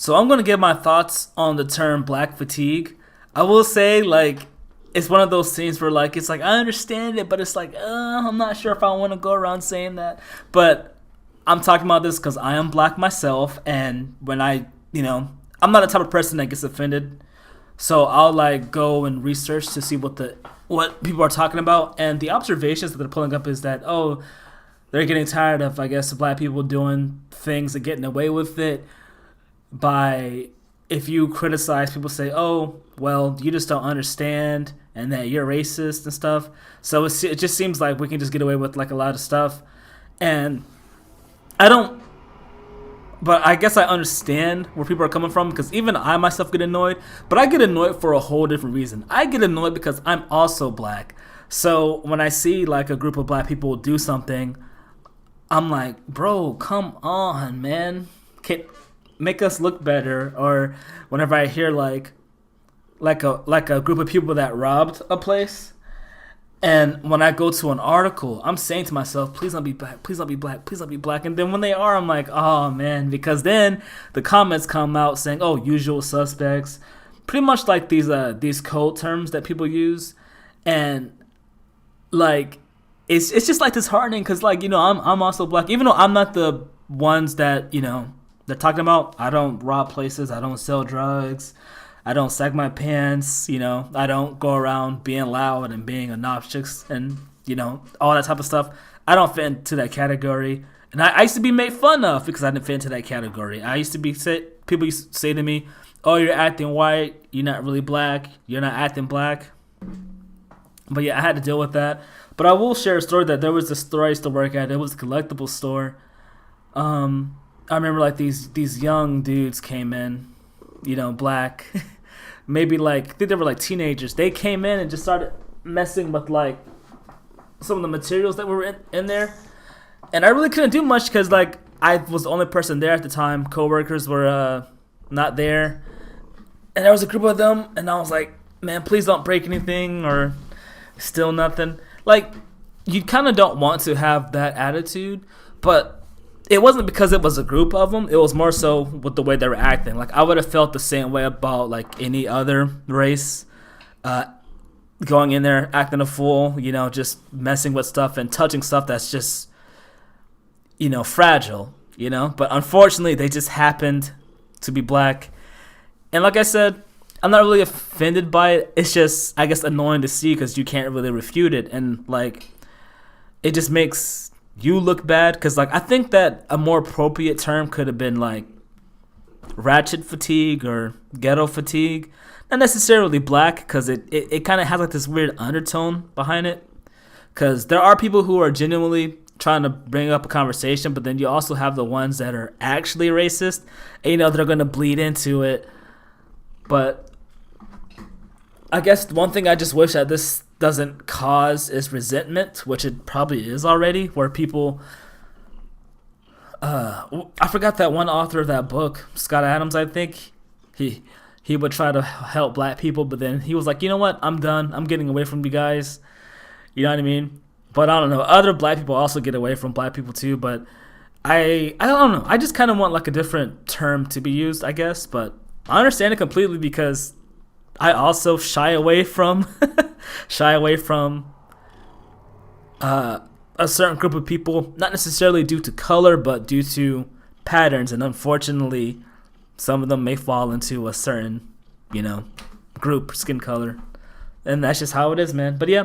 So I'm gonna give my thoughts on the term black fatigue. I will say, like, it's one of those things where, like, it's like I understand it, but it's like, I'm not sure if I want to go around saying that. But I'm talking about this because I am black myself, and when I'm not the type of person that gets offended. So I'll like go and research to see what people are talking about, and the observations that they're pulling up is that they're getting tired of, I guess, black people doing things and getting away with it by, if you criticize people, say, oh, well, you just don't understand and that you're racist and stuff. So it just seems like we can just get away with like a lot of stuff. And I don't, but I guess I understand where people are coming from, because even I myself get annoyed, but I get annoyed for a whole different reason. I get annoyed because I'm also black. So when I see like a group of black people do something, I'm like, bro, come on, man. Make us look better. Or whenever I hear like a group of people that robbed a place, and when I go to an article, I'm saying to myself, please don't be black, please don't be black, please don't be black. And then when they are, I'm like, oh man, because then the comments come out saying, oh, usual suspects, pretty much like these code terms that people use, and like it's just like disheartening because, like, I'm also black, even though I'm not the ones that they're talking about. I don't rob places, I don't sell drugs, I don't sag my pants, I don't go around being loud and being obnoxious and, all that type of stuff. I don't fit into that category. And I used to be made fun of because I didn't fit into that category. People used to say to me, oh, you're acting white, you're not really black, you're not acting black. But yeah, I had to deal with that. But I will share a story that there was a store I used to work at. It was a collectible store. I remember like these young dudes came in, black, maybe like, I think they were like teenagers. They came in and just started messing with like some of the materials that were in there. And I really couldn't do much because like I was the only person there at the time. Coworkers were not there. And there was a group of them, and I was like, man, please don't break anything or steal nothing. Like, you kind of don't want to have that attitude, but it wasn't because it was a group of them. It was more so with the way they were acting. Like, I would have felt the same way about like any other race, going in there acting a fool, just messing with stuff and touching stuff that's just, fragile, But unfortunately, they just happened to be black. And like I said, I'm not really offended by it. It's just, I guess, annoying to see because you can't really refute it. And like, it just makes you look bad, because like I think that a more appropriate term could have been like ratchet fatigue or ghetto fatigue, not necessarily black, because it kind of has like this weird undertone behind it, because there are people who are genuinely trying to bring up a conversation, but then you also have the ones that are actually racist, and they're going to bleed into it. But I guess one thing I just wish that this doesn't cause is resentment, which it probably is already, where people, I forgot that one author of that book, Scott Adams, I think, he would try to help black people, but then he was like, you know what, I'm done, I'm getting away from you guys, you know what I mean? But I don't know, other black people also get away from black people too, but I don't know, I just kind of want like a different term to be used, I guess. But I understand it completely, because I also shy away from a certain group of people, not necessarily due to color, but due to patterns. And unfortunately, some of them may fall into a certain, group, skin color. And that's just how it is, man. But yeah,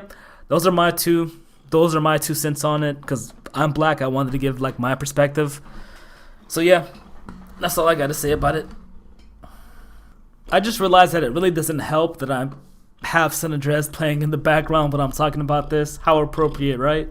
those are my two cents on it, because I'm black. I wanted to give like my perspective. So yeah, that's all I got to say about it. I just realized that it really doesn't help that I have San Andreas playing in the background when I'm talking about this. How appropriate, right?